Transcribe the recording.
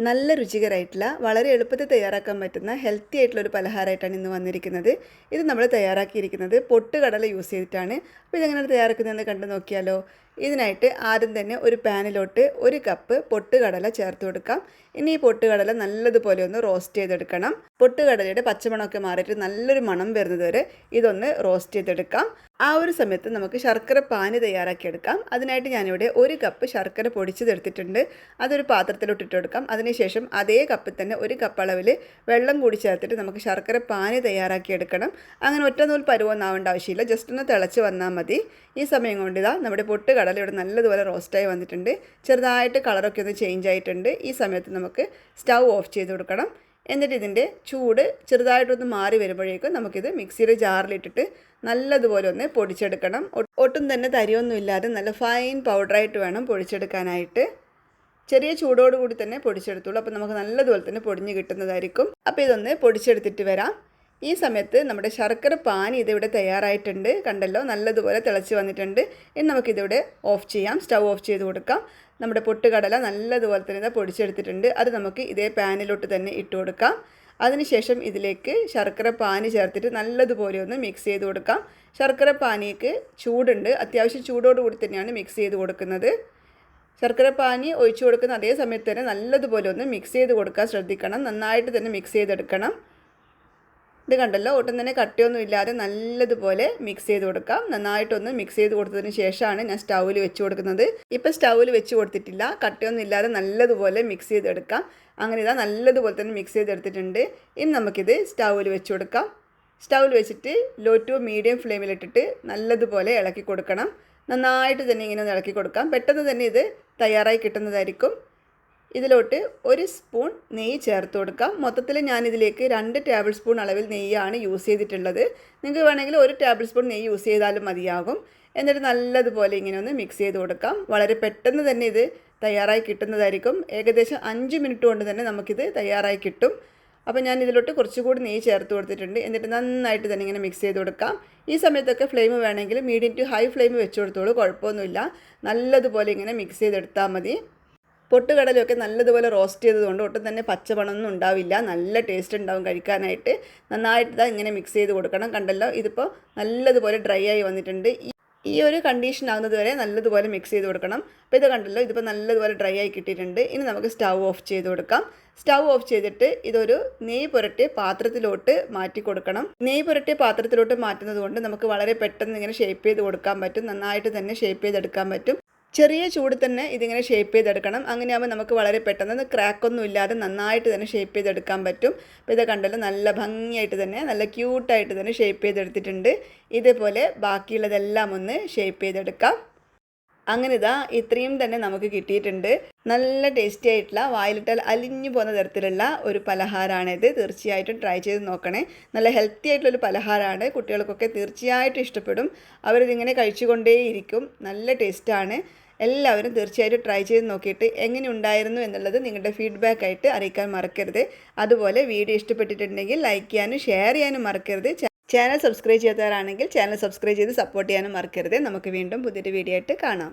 നല്ല രുചികരമായിട്ടുള്ള വളരെ എളുപ്പത്തിൽ തയ്യാറാക്കാൻ പറ്റുന്ന ഹെൽത്തി ആയിട്ടുള്ള ഒരു പലഹാരമായിട്ടാണ് ഇന്ന് വന്നിരിക്കുന്നത്. ഇത് നമ്മൾ തയ്യാറാക്കിയിരിക്കുന്നത് പൊട്ടുകടല യൂസ് ചെയ്തിട്ടാണ്. അപ്പോൾ ഇതെങ്ങനെയാണ് തയ്യാറാക്കുന്നതെന്ന് കണ്ടു നോക്കിയാലോ. ഇതിനായിട്ട് ആദ്യം തന്നെ ഒരു പാനിലോട്ട് 1 കപ്പ് പൊട്ടുകടല ചേർത്ത് കൊടുക്കാം. ഇനി ഈ പൊട്ടുകടല നല്ലതുപോലെ ഒന്ന് റോസ്റ്റ് ചെയ്തെടുക്കണം. പൊട്ടുകടലയുടെ പച്ചമണമൊക്കെ മാറിയിട്ട് നല്ലൊരു മണം വരുന്നത് വരെ ഇതൊന്ന് റോസ്റ്റ് ചെയ്തെടുക്കാം. ആ ഒരു സമയത്ത് നമുക്ക് ശർക്കര പാനി തയ്യാറാക്കിയെടുക്കാം. അതിനായിട്ട് ഞാനിവിടെ 1 കപ്പ് ശർക്കര പൊടിച്ചതെടുത്തിട്ടുണ്ട്. അതൊരു പാത്രത്തിലോട്ട് ഇട്ട് കൊടുക്കാം. അതിനുശേഷം അതേ കപ്പിൽ തന്നെ 1 കപ്പ് അളവിൽ വെള്ളം കൂടി ചേർത്തിട്ട് നമുക്ക് ശർക്കര പാനി തയ്യാറാക്കിയെടുക്കണം. അങ്ങനെ ഒറ്റ നൂൽ പരുവൊന്നും ആവേണ്ട ആവശ്യമില്ല, ജസ്റ്റ് ഒന്ന് തിളച്ച് വന്നാൽ മതി. ഈ സമയം കൊണ്ട് നമ്മുടെ പൊട്ടുകടല ഇവിടെ നല്ലതുപോലെ റോസ്റ്റായി വന്നിട്ടുണ്ട്. ചെറുതായിട്ട് കളറൊക്കെ ഒന്ന് ചേഞ്ച് ആയിട്ടുണ്ട്. ഈ സമയത്ത് നമുക്ക് സ്റ്റൗ ഓഫ് ചെയ്ത് കൊടുക്കണം. എന്നിട്ട് ഇതിൻ്റെ ചൂട് ചെറുതായിട്ടൊന്ന് മാറി വരുമ്പോഴേക്കും നമുക്കിത് മിക്സിയുടെ ജാറിലിട്ടിട്ട് നല്ലതുപോലെ ഒന്ന് പൊടിച്ചെടുക്കണം. ഒട്ടും തന്നെ തരിയൊന്നും ഇല്ലാതെ നല്ല ഫൈൻ പൗഡറായിട്ട് വേണം പൊടിച്ചെടുക്കാനായിട്ട്. ചെറിയ ചൂടോടുകൂടി തന്നെ പൊടിച്ചെടുത്തോളൂ. അപ്പോൾ നമുക്ക് നല്ലതുപോലെ തന്നെ പൊടിഞ്ഞ് കിട്ടുന്നതായിരിക്കും. അപ്പോൾ ഇതൊന്ന് പൊടിച്ചെടുത്തിട്ട് വരാം. ഈ സമയത്ത് നമ്മുടെ ശർക്കര പാനി ഇതിവിടെ തയ്യാറായിട്ടുണ്ട്. കണ്ടല്ലോ, നല്ലതുപോലെ തിളച്ച് വന്നിട്ടുണ്ട്. ഇനി നമുക്കിതിവിടെ ഓഫ് ചെയ്യാം. സ്റ്റൗ ഓഫ് ചെയ്ത് കൊടുക്കാം. നമ്മുടെ പൊട്ടുകടല നല്ലതുപോലെ തന്നെ പൊടിച്ചെടുത്തിട്ടുണ്ട്. അത് നമുക്ക് ഇതേ പാനിലോട്ട് തന്നെ ഇട്ട് കൊടുക്കാം. അതിനുശേഷം ഇതിലേക്ക് ശർക്കര പാനി ചേർത്തിട്ട് നല്ലതുപോലെ ഒന്ന് മിക്സ് ചെയ്ത് കൊടുക്കാം. ശർക്കര പാനിക്ക് ചൂടുണ്ട്, അത്യാവശ്യം ചൂടോടുകൂടി തന്നെയാണ് മിക്സ് ചെയ്ത് കൊടുക്കുന്നത്. ശർക്കര പാനി ഒഴിച്ചു കൊടുക്കുന്ന അതേ സമയത്ത് തന്നെ നല്ലതുപോലെ ഒന്ന് മിക്സ് ചെയ്ത് കൊടുക്കാൻ ശ്രദ്ധിക്കണം. നന്നായിട്ട് തന്നെ മിക്സ് ചെയ്തെടുക്കണം. ഇത് കണ്ടല്ലോ, ഒട്ടും തന്നെ കട്ടിയൊന്നും ഇല്ലാതെ നല്ലതുപോലെ മിക്സ് ചെയ്ത് കൊടുക്കാം. നന്നായിട്ടൊന്ന് മിക്സ് ചെയ്ത് കൊടുത്തതിന് ശേഷമാണ് ഞാൻ സ്റ്റൗവിൽ വെച്ച് കൊടുക്കുന്നത്. ഇപ്പോൾ സ്റ്റൗവിൽ വെച്ച് കൊടുത്തിട്ടില്ല, കട്ടിയൊന്നും ഇല്ലാതെ നല്ലതുപോലെ മിക്സ് ചെയ്തെടുക്കാം. അങ്ങനെ ഇതാ നല്ലതുപോലെ തന്നെ മിക്സ് ചെയ്തെടുത്തിട്ടുണ്ട്. ഇനി നമുക്കിത് സ്റ്റൗവിൽ വെച്ച് കൊടുക്കാം. സ്റ്റൗവിൽ വെച്ചിട്ട് ലോ ടു മീഡിയം ഫ്ലെയിമിലിട്ടിട്ട് നല്ലതുപോലെ ഇളക്കി കൊടുക്കണം. നന്നായിട്ട് തന്നെ ഇങ്ങനെ ഒന്ന് ഇളക്കി കൊടുക്കാം. പെട്ടെന്ന് തന്നെ ഇത് തയ്യാറായി കിട്ടുന്നതായിരിക്കും. ഇതിലോട്ട് 1 സ്പൂൺ നെയ്യ് ചേർത്ത് കൊടുക്കാം. മൊത്തത്തിൽ ഞാനിതിലേക്ക് 2 ടേബിൾ സ്പൂൺ അളവിൽ നെയ്യാണ് യൂസ് ചെയ്തിട്ടുള്ളത്. നിങ്ങൾക്ക് വേണമെങ്കിൽ 1 ടേബിൾ സ്പൂൺ നെയ്യ് യൂസ് ചെയ്താലും മതിയാകും. എന്നിട്ട് നല്ലതുപോലെ ഇങ്ങനെ ഒന്ന് മിക്സ് ചെയ്ത് കൊടുക്കാം. വളരെ പെട്ടെന്ന് തന്നെ ഇത് തയ്യാറായി കിട്ടുന്നതായിരിക്കും. ഏകദേശം 5 മിനിറ്റ് കൊണ്ട് തന്നെ നമുക്കിത് തയ്യാറായി കിട്ടും. അപ്പോൾ ഞാൻ ഇതിലോട്ട് കുറച്ചുകൂടി നെയ്യ് ചേർത്ത് കൊടുത്തിട്ടുണ്ട്. എന്നിട്ട് നന്നായിട്ട് തന്നെ ഇങ്ങനെ മിക്സ് ചെയ്ത് കൊടുക്കാം. ഈ സമയത്തൊക്കെ ഫ്ലെയിം വേണമെങ്കിൽ മീഡിയം ടു ഹൈ ഫ്ലെയിം വെച്ച് കൊടുത്തോളൂ, കുഴപ്പമൊന്നുമില്ല. നല്ലതുപോലെ ഇങ്ങനെ മിക്സ് ചെയ്തെടുത്താൽ മതി. പൊട്ടുകടലൊക്കെ നല്ലതുപോലെ റോസ്റ്റ് ചെയ്തതുകൊണ്ട് ഒട്ടും തന്നെ പച്ചമണമൊന്നും ഉണ്ടാവില്ല. നല്ല ടേസ്റ്റ് ഉണ്ടാവും കഴിക്കാനായിട്ട്. നന്നായിട്ട് ഇങ്ങനെ മിക്സ് ചെയ്ത് കൊടുക്കണം. കണ്ടല്ലോ, ഇതിപ്പോൾ നല്ലതുപോലെ ഡ്രൈ ആയി വന്നിട്ടുണ്ട്. ഈ ഒരു കണ്ടീഷൻ ആകുന്നത് വരെ നല്ലതുപോലെ മിക്സ് ചെയ്ത് കൊടുക്കണം. അപ്പോൾ ഇത് കണ്ടല്ലോ, ഇതിപ്പോൾ നല്ലതുപോലെ ഡ്രൈ ആയി കിട്ടിയിട്ടുണ്ട്. ഇനി നമുക്ക് സ്റ്റൗ ഓഫ് ചെയ്ത് കൊടുക്കാം. സ്റ്റൗ ഓഫ് ചെയ്തിട്ട് ഇതൊരു നെയ്യ് പുരട്ടിയ പാത്രത്തിലോട്ട് മാറ്റി കൊടുക്കണം. നെയ്യ് പുരട്ടിയ പാത്രത്തിലോട്ട് മാറ്റുന്നത് കൊണ്ട് നമുക്ക് വളരെ പെട്ടെന്ന് ഇങ്ങനെ ഷേപ്പ് ചെയ്ത് കൊടുക്കാൻ പറ്റും. നന്നായിട്ട് തന്നെ ഷേപ്പ് ചെയ്തെടുക്കാൻ പറ്റും. ചെറിയ ചൂട് തന്നെ ഇതിങ്ങനെ ഷേപ്പ് ചെയ്തെടുക്കണം. അങ്ങനെയാകുമ്പോൾ നമുക്ക് വളരെ പെട്ടെന്ന് ക്രാക്കൊന്നും ഇല്ലാതെ നന്നായിട്ട് തന്നെ ഷേപ്പ് ചെയ്തെടുക്കാൻ പറ്റും. അപ്പോൾ ഇത് കണ്ടല്ലോ, നല്ല ഭംഗിയായിട്ട് തന്നെ നല്ല ക്യൂട്ടായിട്ട് തന്നെ ഷേപ്പ് ചെയ്തെടുത്തിട്ടുണ്ട്. ഇതേപോലെ ബാക്കിയുള്ളതെല്ലാം ഒന്ന് ഷേപ്പ് ചെയ്തെടുക്കാം. അങ്ങനെ ഇത്രയും തന്നെ നമുക്ക് കിട്ടിയിട്ടുണ്ട്. നല്ല ടേസ്റ്റി ആയിട്ടുള്ള, വായിലിട്ടാൽ അലിഞ്ഞു പോകുന്ന തരത്തിലുള്ള ഒരു പലഹാരമാണിത്. തീർച്ചയായിട്ടും ട്രൈ ചെയ്ത് നോക്കണേ. നല്ല ഹെൽത്തി ആയിട്ടുള്ളൊരു പലഹാരമാണ്. കുട്ടികൾക്കൊക്കെ തീർച്ചയായിട്ടും ഇഷ്ടപ്പെടും. അവരിതിങ്ങനെ കഴിച്ചുകൊണ്ടേയിരിക്കും. നല്ല ടേസ്റ്റാണ്. എല്ലാവരും തീർച്ചയായിട്ടും ട്രൈ ചെയ്ത് നോക്കിയിട്ട് എങ്ങനെ ഉണ്ടായിരുന്നു എന്നുള്ളത് നിങ്ങളുടെ ഫീഡ്ബാക്ക് ആയിട്ട് അറിയിക്കാൻ മറക്കരുത്. അതുപോലെ വീഡിയോ ഇഷ്ടപ്പെട്ടിട്ടുണ്ടെങ്കിൽ ലൈക്ക് ചെയ്യാനും ഷെയർ ചെയ്യാനും മറക്കരുത്. ചാനൽ സബ്സ്ക്രൈബ് ചെയ്യാത്തവരാണെങ്കിൽ ചാനൽ സബ്സ്ക്രൈബ് ചെയ്ത് സപ്പോർട്ട് ചെയ്യാനും മറക്കരുത്. നമുക്ക് വീണ്ടും പുതിയൊരു വീഡിയോ ആയിട്ട് കാണാം.